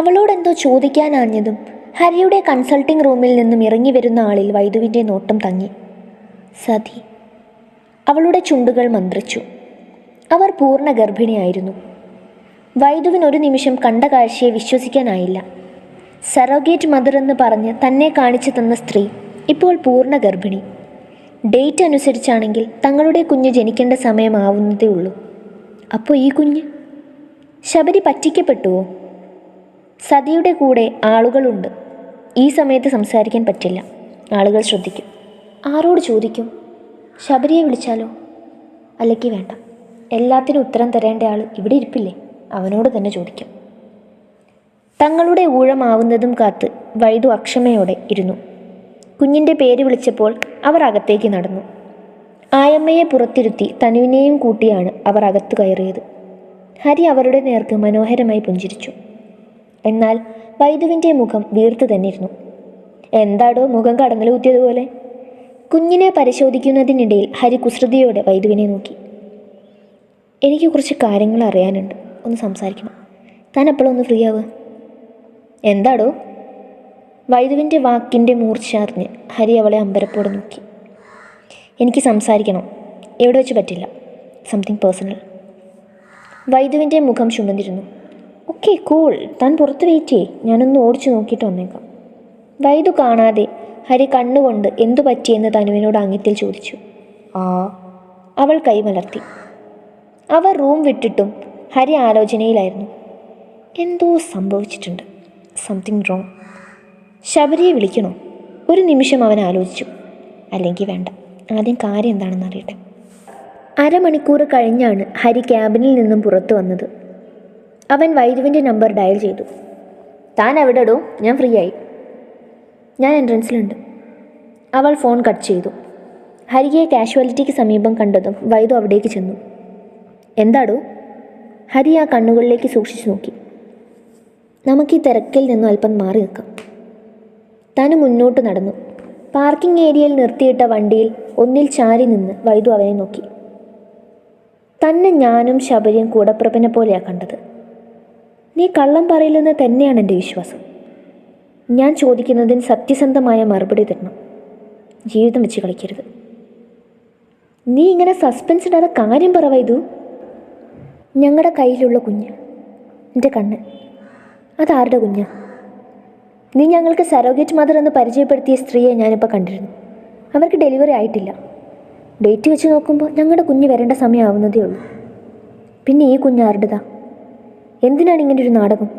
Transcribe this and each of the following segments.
അവളോടെന്തോ ചോദിക്കാനാഞ്ഞതും ഹരിയുടെ കൺസൾട്ടിംഗ് റൂമിൽ നിന്നും ഇറങ്ങി വരുന്ന ആളിൽ വൈദുവിൻ്റെ നോട്ടം തങ്ങി. സതി. അവളുടെ ചുണ്ടുകൾ മന്ത്രിച്ചു. അവർ പൂർണ്ണ ഗർഭിണിയായിരുന്നു. വൈദുവിനൊരു നിമിഷം കണ്ട കാഴ്ചയെ വിശ്വസിക്കാനായില്ല. സറോഗേറ്റ് മദർ എന്ന് പറഞ്ഞ് തന്നെ കാണിച്ചു തന്ന സ്ത്രീ ഇപ്പോൾ പൂർണ്ണ ഗർഭിണി. ഡേറ്റ് അനുസരിച്ചാണെങ്കിൽ തങ്ങളുടെ കുഞ്ഞ് ജനിക്കേണ്ട സമയമാവുന്നതേ ഉള്ളൂ. അപ്പോൾ ഈ കുഞ്ഞ് ശബരി പറ്റിക്കപ്പെട്ടുവോ? സതിയുടെ കൂടെ ആളുകളുണ്ട്. ഈ സമയത്ത് സംസാരിക്കാൻ പറ്റില്ല. ആളുകൾ ശ്രദ്ധിക്കും. ആരോട് ചോദിക്കും? ശബരിയെ വിളിച്ചാലോ? അല്ലെങ്കിൽ വേണ്ട, എല്ലാത്തിനും ഉത്തരം തരേണ്ട ആൾ ഇവിടെ ഇരിപ്പില്ലേ, അവനോട് തന്നെ ചോദിക്കും. തങ്ങളുടെ ഊഴമാവുന്നതും കാത്ത് വൈദു അക്ഷമയോടെ ഇരുന്നു. കുഞ്ഞിൻ്റെ പേര് വിളിച്ചപ്പോൾ അവർ അകത്തേക്ക് നടന്നു. ആയമ്മയെ പുറത്തിരുത്തി തനുവിനെയും കൂട്ടിയാണ് അവർ അകത്ത് കയറിയത്. ഹരി അവരുടെ നേർക്ക് മനോഹരമായി പുഞ്ചിരിച്ചു. എന്നാൽ വൈദുവിൻ്റെ മുഖം വീർത്തു തന്നിരുന്നു. എന്താടോ മുഖം കടന്നലൂത്തിയതുപോലെ? കുഞ്ഞിനെ പരിശോധിക്കുന്നതിനിടയിൽ ഹരി കുസൃതിയോടെ വൈദുവിനെ നോക്കി. എനിക്ക് കുറച്ച് കാര്യങ്ങൾ അറിയാനുണ്ട്, ഒന്ന് സംസാരിക്കണം. താൻ എപ്പോഴൊന്ന് ഫ്രീ ആവുക? എന്താടോ? വൈദുവിൻ്റെ വാക്കിൻ്റെ മൂർച്ച അറിഞ്ഞ് ഹരി അവളെ അമ്പരപ്പോടെ നോക്കി. എനിക്ക് സംസാരിക്കണം, എവിടെ വെച്ച് പറ്റില്ല, സംതിങ് പേഴ്സണൽ. വൈദുവിൻ്റെ മുഖം ചുമന്നിരുന്നു. ഓക്കെ കൂൾ, താൻ പുറത്ത് വെയിറ്റ് ചെയ്യ്, ഞാനൊന്ന് ഓടിച്ചു നോക്കിയിട്ട് വന്നേക്കാം. വൈദു കാണാതെ ഹരി കണ്ണുകൊണ്ട് എന്തു പറ്റിയെന്ന് തനുവിനോട് ആംഗ്യത്തിൽ ചോദിച്ചു. അവൾ കൈമലർത്തി. അവർ റൂം വിട്ടിട്ടും ഹരി ആലോചനയിലായിരുന്നു. എന്തോ സംഭവിച്ചിട്ടുണ്ട്, സംതിങ് റോങ്. ശബരിയെ വിളിക്കണോ? ഒരു നിമിഷം അവൻ ആലോചിച്ചു. അല്ലെങ്കിൽ വേണ്ട, ആദ്യം കാര്യം എന്താണെന്ന് അറിയട്ടെ. അരമണിക്കൂർ കഴിഞ്ഞാണ് ഹരി ക്യാബിനിൽ നിന്നും പുറത്തു വന്നത്. അവൻ വൈദുവിൻ്റെ നമ്പർ ഡയൽ ചെയ്തു. താൻ എവിടെടോ? ഞാൻ ഫ്രീ ആയി. ഞാൻ എൻട്രൻസിലുണ്ട്. അവൾ ഫോൺ കട്ട് ചെയ്തു. ഹരിയെ കാഷ്വാലിറ്റിക്ക് സമീപം കണ്ടതും വൈദു അവിടേക്ക് ചെന്നു. എന്താടോ? ഹരി ആ കണ്ണുകളിലേക്ക് സൂക്ഷിച്ചു നോക്കി. നമുക്ക് ഈ തിരക്കിൽ നിന്നും അല്പം മാറി നിൽക്കാം. താൻ മുന്നോട്ട് നടന്നു. പാർക്കിംഗ് ഏരിയയിൽ നിർത്തിയിട്ട വണ്ടിയിൽ ഒന്നിൽ ചാരി നിന്ന് വൈദു അവനെ നോക്കി. തന്നെ ഞാനും ശബരിയും കൂടപ്പിറപ്പിനെ പോലെയാണ് കണ്ടത്. നീ കള്ളം പറയില്ലെന്ന് തന്നെയാണ് എൻ്റെ വിശ്വാസം. ഞാൻ ചോദിക്കുന്നതിന് സത്യസന്ധമായ മറുപടി തരണം. ജീവിതം വെച്ച് കളിക്കരുത്. നീ ഇങ്ങനെ സസ്പെൻസ് ഇടാതെ കാര്യം പറ വൈദു. ഞങ്ങളുടെ കയ്യിലുള്ള കുഞ്ഞ്, എൻ്റെ കണ്ണ്, അതാരുടെ കുഞ്ഞാ? നീ ഞങ്ങൾക്ക് സറോഗേറ്റ് മദർ എന്ന് പരിചയപ്പെടുത്തിയ സ്ത്രീയെ ഞാനിപ്പോൾ കണ്ടിരുന്നു. അവർക്ക് ഡെലിവറി ആയിട്ടില്ല. ഡേറ്റ് വെച്ച് നോക്കുമ്പോൾ ഞങ്ങളുടെ കുഞ്ഞ് വരേണ്ട സമയമാവുന്നതേ ഉള്ളൂ. പിന്നെ ഈ കുഞ്ഞ് ആരുടേതാ? എന്തിനാണ് ഇങ്ങനെ ഒരു നാടകം?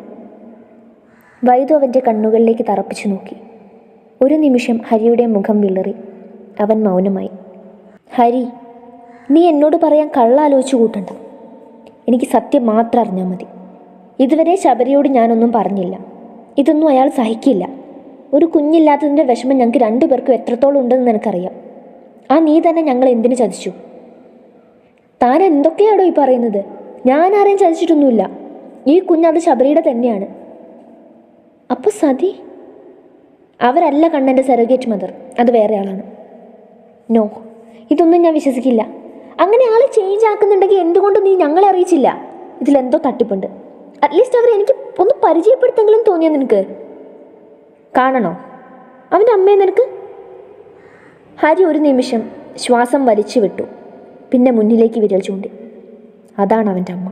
വൈദു അവൻ്റെ കണ്ണുകളിലേക്ക് തറപ്പിച്ചു നോക്കി. ഒരു നിമിഷം ഹരിയുടെ മുഖം വിളറി. അവൻ മൗനമായി. ഹരി, നീ എന്നോട് പറയാൻ കള്ളാലോചിച്ചു കൂട്ടണ്ട. എനിക്ക് സത്യം മാത്രം അറിഞ്ഞാൽ മതി. ഇതുവരെ ശബരിയോട് ഞാനൊന്നും പറഞ്ഞില്ല. ഇതൊന്നും അയാൾ സഹിക്കില്ല. ഒരു കുഞ്ഞില്ലാത്തതിൻ്റെ വിഷമം ഞങ്ങൾക്ക് രണ്ടുപേർക്കും എത്രത്തോളം ഉണ്ടെന്ന് നിനക്കറിയാം. ആ നീ തന്നെ ഞങ്ങൾ എന്തിനു ചതിച്ചു? താൻ എന്തൊക്കെയാണോ ഈ പറയുന്നത്? ഞാൻ ആരെയും ചതിച്ചിട്ടൊന്നുമില്ല. ഈ കുഞ്ഞത് ശബരിയുടെ തന്നെയാണ്. അപ്പോൾ സതി? അവരല്ല കണ്ണൻ്റെ സറോഗേറ്റ് മദർ, അത് വേറെ ആളാണ്. നോ, ഇതൊന്നും ഞാൻ വിശ്വസിക്കില്ല. അങ്ങനെ ആളെ ചേഞ്ച് ആക്കുന്നുണ്ടെങ്കിൽ എന്തുകൊണ്ട് നീ ഞങ്ങളെ അറിയിച്ചില്ല? ഇതിലെന്തോ തട്ടിപ്പുണ്ട്. അറ്റ്ലീസ്റ്റ് അവർ എനിക്ക് ഒന്ന് പരിചയപ്പെടുത്തെങ്കിലും തോന്നിയോ നിനക്ക്? കാണണോ അവൻ്റെ അമ്മയെ നിനക്ക്? ഹരി ഒരു നിമിഷം ശ്വാസം വലിച്ചു വിട്ടു. പിന്നെ മുന്നിലേക്ക് വിരൽ ചൂണ്ടി. അതാണ് അവൻ്റെ അമ്മ.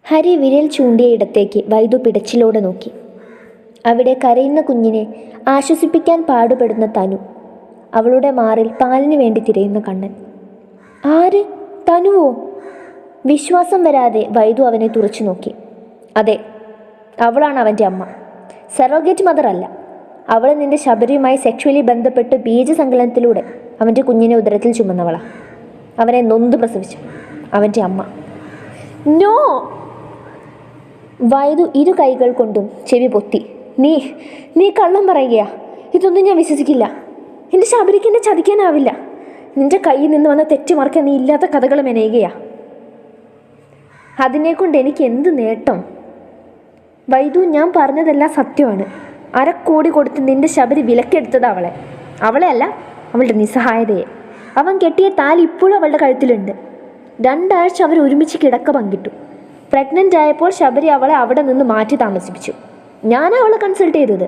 ഹരി വിരൽ ചൂണ്ടിയ ഇടത്തേക്ക് വൈദു പിടച്ചിലോടെ നോക്കി. അവിടെ കരയുന്ന കുഞ്ഞിനെ ആശ്വസിപ്പിക്കാൻ പാടുപെടുന്ന തനു. അവളുടെ മാറിൽ പാലിന് വേണ്ടി തിരയുന്ന കണ്ണൻ. ആര്? തനുവോ? വിശ്വാസം വരാതെ വൈദു അവനെ തുറച്ചു നോക്കി. അതെ, അവളാണ് അവൻ്റെ അമ്മ. സറോഗേറ്റ് മദർ അല്ല. അവൾ നിന്റെ ശബരിയുമായി സെക്ഷുവലി ബന്ധപ്പെട്ട് ബീജസങ്കലനത്തിലൂടെ അവൻ്റെ കുഞ്ഞിനെ ഉദരത്തിൽ ചുമന്നവളാ. അവനെ നൊന്ത് പ്രസവിച്ചു അവൻ്റെ അമ്മ. നോ! വൈദു ഇരു കൈകൾ കൊണ്ടും ചെവി പൊത്തി. നീ കള്ളം പറയുകയാ. ഇതൊന്നും ഞാൻ വിശ്വസിക്കില്ല. എൻ്റെ ശബരിക്ക് എന്നെ ചതിക്കാനാവില്ല. നിന്റെ കയ്യിൽ നിന്ന് വന്ന തെറ്റ് മറക്കാൻ നീ ഇല്ലാത്ത കഥകൾ മെനയുകയാ. അതിനെക്കൊണ്ട് എനിക്ക് എന്ത് നേട്ടം? വൈദു, ഞാൻ പറഞ്ഞതെല്ലാം സത്യമാണ്. 1/2 കോടി കൊടുത്ത് നിന്റെ ശബരി വിലക്കെടുത്തത് അവളെ അല്ല, അവളുടെ നിസ്സഹായതയെ. അവൻ കെട്ടിയ താലി ഇപ്പോഴും അവളുടെ കഴുത്തിലുണ്ട്. 2 ആഴ്ച അവർ ഒരുമിച്ച് കിടക്ക പങ്കിട്ടു. പ്രഗ്നൻ്റ് ആയപ്പോൾ ശബരി അവളെ അവിടെ നിന്ന് മാറ്റി താമസിപ്പിച്ചു. ഞാനാണ് അവളെ കൺസൾട്ട് ചെയ്തത്.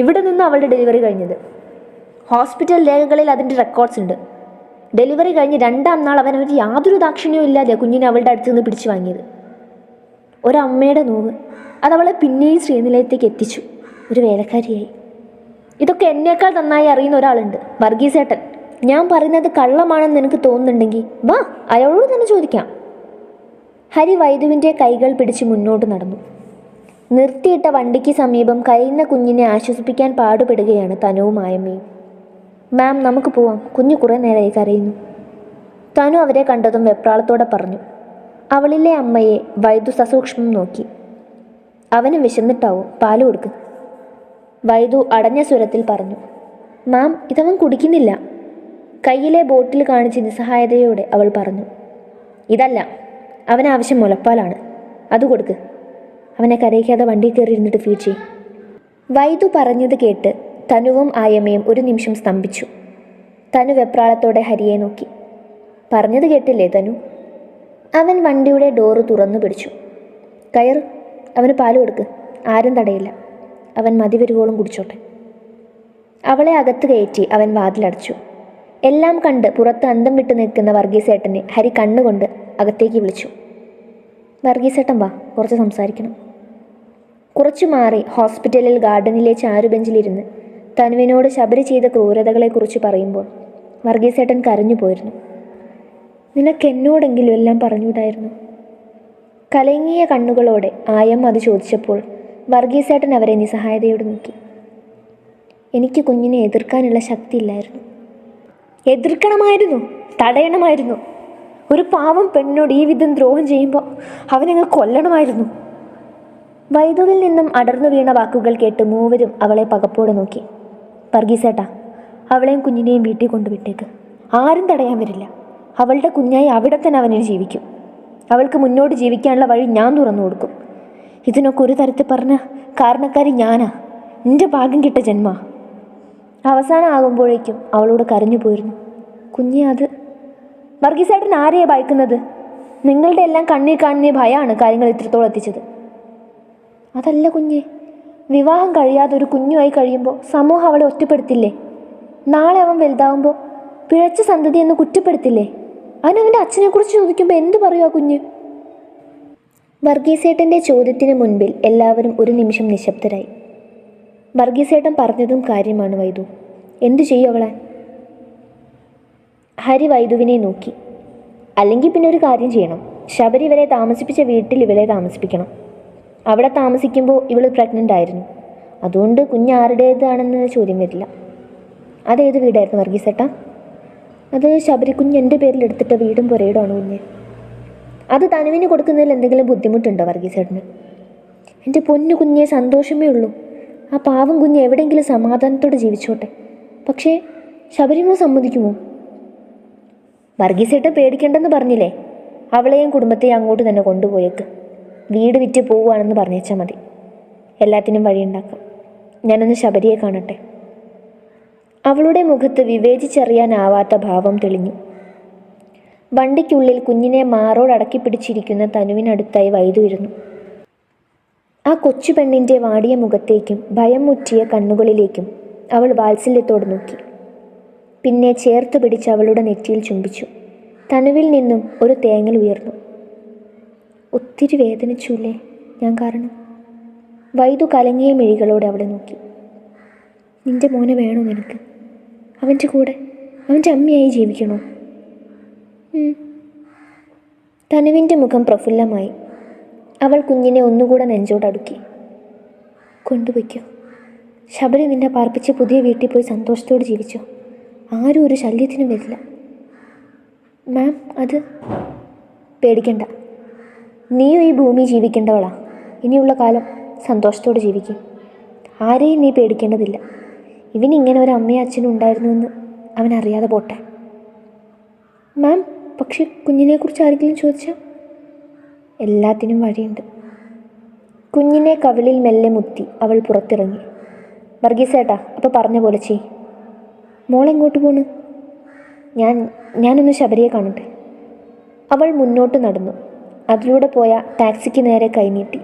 ഇവിടെ നിന്ന് അവളുടെ ഡെലിവറി കഴിഞ്ഞത്. ഹോസ്പിറ്റൽ രേഖകളിൽ അതിൻ്റെ റെക്കോർഡ്സ് ഉണ്ട്. ഡെലിവറി കഴിഞ്ഞ് 2-ാം നാൾ അവനൊരു യാതൊരു ദാക്ഷിണ്യവും ഇല്ലാതെ കുഞ്ഞിനെ അവളുടെ അടുത്ത് നിന്ന് പിടിച്ചു വാങ്ങിയത്. ഒരമ്മയുടെ നോവ് അതവളെ പിന്നെയും ശ്രീനിലയത്തേക്ക് എത്തിച്ചു. ഒരു വേലക്കാരിയായി. ഇതൊക്കെ എന്നേക്കാൾ നന്നായി അറിയുന്ന ഒരാളുണ്ട്, വർഗീസേട്ടൻ. ഞാൻ പറയുന്നത് കള്ളമാണെന്ന് എനിക്ക് തോന്നുന്നുണ്ടെങ്കിൽ വാ, അയാളോട് തന്നെ ചോദിക്കാം. ഹരി വൈദുവിൻ്റെ കൈകൾ പിടിച്ച് മുന്നോട്ട് നടന്നു. നിർത്തിയിട്ട വണ്ടിക്ക് സമീപം കരയുന്ന കുഞ്ഞിനെ ആശ്വസിപ്പിക്കാൻ പാടുപെടുകയാണ് തനുവും ആയമ്മയും. മാം, നമുക്ക് പോവാം, കുഞ്ഞ് കുറേ നേരമായി കരയുന്നു. തനു അവരെ കണ്ടതും വെപ്രാളത്തോടെ പറഞ്ഞു. അവളിലെ അമ്മയെ വൈദു സസൂക്ഷ്മം നോക്കി. അവന് വിശന്നിട്ടാവും, പാല് കൊടുക്ക്. വൈദു അടഞ്ഞ സ്വരത്തിൽ പറഞ്ഞു. മാം, ഇതവൻ കുടിക്കുന്നില്ല. കയ്യിലെ ബോട്ടിൽ കാണിച്ച് നിസ്സഹായതയോടെ അവൾ പറഞ്ഞു. ഇതല്ല, അവനാവശ്യം മുലപ്പാലാണ്, അത് കൊടുക്ക്. അവനെ കരയിക്കാതെ വണ്ടി കയറി ഇരുന്നിട്ട് ഫീഡ് ചെയ്യും. വൈദു പറഞ്ഞത് കേട്ട് തനുവും ആയമ്മയും ഒരു നിമിഷം സ്തംഭിച്ചു. തനു വെപ്രാളത്തോടെ ഹരിയെ നോക്കി. പറഞ്ഞത് കേട്ടില്ലേ തനു? അവൻ വണ്ടിയുടെ ഡോറ് തുറന്നു പിടിച്ചു. കയറ്, അവന് പാല് കൊടുക്ക്, ആരും തടയില്ല. അവൻ മതി വരുവോളം കുടിച്ചോട്ടെ. അവളെ അകത്ത് കയറ്റി അവൻ വാതിലടച്ചു. എല്ലാം കണ്ട് പുറത്ത് അന്തം വിട്ടു നിൽക്കുന്ന വർഗീസേട്ടനെ ഹരി കണ്ണുകൊണ്ട് അകത്തേക്ക് വിളിച്ചു. വർഗീസേട്ടൻ വാ, കുറച്ച് സംസാരിക്കണം. കുറച്ചു മാറി ഹോസ്പിറ്റലിൽ ഗാർഡനിലെ ചാരുബെഞ്ചിലിരുന്ന് തനുവിനോട് ശബരി ചെയ്ത ക്രൂരതകളെക്കുറിച്ച് പറയുമ്പോൾ വർഗീസേട്ടൻ കരഞ്ഞു പോയിരുന്നു. നിനക്കെന്നോടെങ്കിലും എല്ലാം പറഞ്ഞുകൂടായിരുന്നു? കലങ്ങിയ കണ്ണുകളോടെ ആയമ്മ അത് ചോദിച്ചപ്പോൾ വർഗീസേട്ടൻ അവരെ നിസ്സഹായതയോട് നോക്കി. എനിക്ക് കുഞ്ഞിനെ എതിർക്കാനുള്ള ശക്തിയില്ലായിരുന്നു. എതിർക്കണമായിരുന്നു, തടയണമായിരുന്നു. ഒരു പാവം പെണ്ണോട് ഈ വിധം ദ്രോഹം ചെയ്യുമ്പോൾ അവനങ്ങ് കൊല്ലണമായിരുന്നു. വൈദുവിൽ നിന്നും അടർന്നു വീണ വാക്കുകൾ കേട്ട് മൂവരും അവളെ പകപ്പോടെ നോക്കി. വർഗീസേട്ടാ, അവളെയും കുഞ്ഞിനെയും വീട്ടിൽ കൊണ്ടുവിട്ടേക്ക്. ആരും തടയാൻ വരില്ല. അവളുടെ കുഞ്ഞായി അവിടെ തന്നെ അവനിൽ ജീവിക്കും. അവൾക്ക് മുന്നോട്ട് ജീവിക്കാനുള്ള വഴി ഞാൻ തുറന്നു കൊടുക്കും. ഇതിനൊക്കെ ഒരു തരത്തിൽ പറഞ്ഞ കാരണക്കാരി ഞാനാ. നിന്റെ ഭാഗ്യം കിട്ട ജന്മ. അവസാനം ആകുമ്പോഴേക്കും അവളോട് കരഞ്ഞു പോയിരുന്നു. കുഞ്ഞെ, അത് വർഗീസേട്ടൻ ആരെയാണ് ഭയക്കുന്നത്? നിങ്ങളുടെ എല്ലാം കണ്ണിൽ കാണുന്ന ഭയമാണ് കാര്യങ്ങൾ ഇത്രത്തോളം എത്തിച്ചത്. അതല്ല കുഞ്ഞെ, വിവാഹം കഴിയാതെ ഒരു കുഞ്ഞുമായി കഴിയുമ്പോൾ സമൂഹം അവളെ ഒറ്റപ്പെടുത്തില്ലേ? നാളെ അവൻ വലുതാവുമ്പോൾ പിഴച്ച സന്തതി എന്ന് കുറ്റപ്പെടുത്തില്ലേ? അവനവൻ്റെ അച്ഛനെക്കുറിച്ച് ചോദിക്കുമ്പോൾ എന്തു പറയുക കുഞ്ഞ്? വർഗീസേട്ടൻ്റെ ചോദ്യത്തിന് മുൻപിൽ എല്ലാവരും ഒരു നിമിഷം നിശബ്ദരായി. വർഗീസേട്ടൻ പറഞ്ഞതും കാര്യമാണ് വൈദു. എന്തു ചെയ്യും അവളെ? ഹരി വൈദുവിനെ നോക്കി. അല്ലെങ്കിൽ പിന്നെ ഒരു കാര്യം ചെയ്യണം. ശബരി ഇവരെ താമസിപ്പിച്ച വീട്ടിൽ ഇവളെ താമസിപ്പിക്കണം. അവിടെ താമസിക്കുമ്പോൾ ഇവൾ പ്രഗ്നൻ്റ് ആയിരുന്നു. അതുകൊണ്ട് കുഞ്ഞ് ആരുടേതാണെന്ന് ചോദ്യം വരില്ല. അതേത് വീടായിരുന്നു വർഗീസേട്ടാ? അത് ശബരി കുഞ്ഞ് എൻ്റെ പേരിൽ എടുത്തിട്ട വീടും പുരയിടമാണ് കുഞ്ഞ്. അത് തനുവിന് കൊടുക്കുന്നതിൽ എന്തെങ്കിലും ബുദ്ധിമുട്ടുണ്ടോ വർഗീസേട്ടന്? എൻ്റെ പൊന്നു കുഞ്ഞെ, സന്തോഷമേ ഉള്ളൂ. ആ പാവം കുഞ്ഞ് എവിടെയെങ്കിലും സമാധാനത്തോടെ ജീവിച്ചോട്ടെ. പക്ഷേ ശബരിമോ സമ്മതിക്കുമോ? വർഗീസേട്ടൻ പേടിക്കേണ്ടെന്ന് പറഞ്ഞില്ലേ? അവളെയും കുടുംബത്തെയും അങ്ങോട്ട് തന്നെ കൊണ്ടുപോയേക്ക്. വീട് വിറ്റ് പോവുകയാണെന്ന് പറഞ്ഞേച്ചാൽ മതി. എല്ലാത്തിനും വഴിയുണ്ടാക്കാം. ഞാനൊന്ന് ശബരിയെ കാണട്ടെ. അവളുടെ മുഖത്ത് വിവേചിച്ചറിയാനാവാത്ത ഭാവം തെളിഞ്ഞു. വണ്ടിക്കുള്ളിൽ കുഞ്ഞിനെ മാറോടടക്കി പിടിച്ചിരിക്കുന്ന തനുവിനടുത്തായി വൈദു ഇരുന്നു. ആ കൊച്ചു പെണ്ണിൻ്റെ വാടിയ മുഖത്തേക്കും ഭയം മുറ്റിയ കണ്ണുകളിലേക്കും അവൾ വാത്സല്യത്തോട് നോക്കി. പിന്നെ ചേർത്ത് പിടിച്ച് അവളുടെ നെറ്റിയിൽ ചുംബിച്ചു. തനുവിൽ നിന്നും ഒരു തേങ്ങൽ ഉയർന്നു. ഒത്തിരി വേദനിച്ചൂല്ലേ ഞാൻ കാരണം? വൈദു കലങ്ങിയ മിഴികളോടെ അവളെ നോക്കി. നിന്റെ മോനെ വേണോ നിനക്ക്? അവൻ്റെ കൂടെ അവൻ്റെ അമ്മയായി ജീവിക്കണോ? തനുവിൻ്റെ മുഖം പ്രഫുല്ലമായി. അവൾ കുഞ്ഞിനെ ഒന്നുകൂടെ നെഞ്ചോടടുക്കി. കൊണ്ടുപോയിക്കോ. ശബരി നിന്നെ പാർപ്പിച്ച് പുതിയ വീട്ടിൽ പോയി സന്തോഷത്തോടെ ജീവിച്ചോ. ആരും ഒരു ശല്യത്തിനും വരില്ല. മാം, അത് പേടിക്കണ്ട. നീയും ഈ ഭൂമി ജീവിക്കേണ്ടവളാ. ഇനിയുള്ള കാലം സന്തോഷത്തോടെ ജീവിക്കും. ആരെയും നീ പേടിക്കേണ്ടതില്ല. ഇവനിങ്ങനെ ഒരു അമ്മയും അച്ഛനും ഉണ്ടായിരുന്നുവെന്ന് അവനറിയാതെ പോട്ടെ. മാം, പക്ഷെ കുഞ്ഞിനെക്കുറിച്ച് ആരെങ്കിലും ചോദിച്ചാൽ? എല്ലാത്തിനും വഴിയുണ്ട്. കുഞ്ഞിനെ കവിളിൽ മെല്ലെ മുത്തി അവൾ പുറത്തിറങ്ങി. വർഗീസേട്ടാ, അപ്പോൾ പറഞ്ഞ പോലെ ചെയ്. മോളെങ്ങോട്ട് പോണ്? ഞാനൊന്ന് ശബരിയെ കാണട്ടെ. അവൾ മുന്നോട്ട് നടന്നു. അതിലൂടെ പോയ ടാക്സിക്ക് നേരെ കൈനീട്ടി.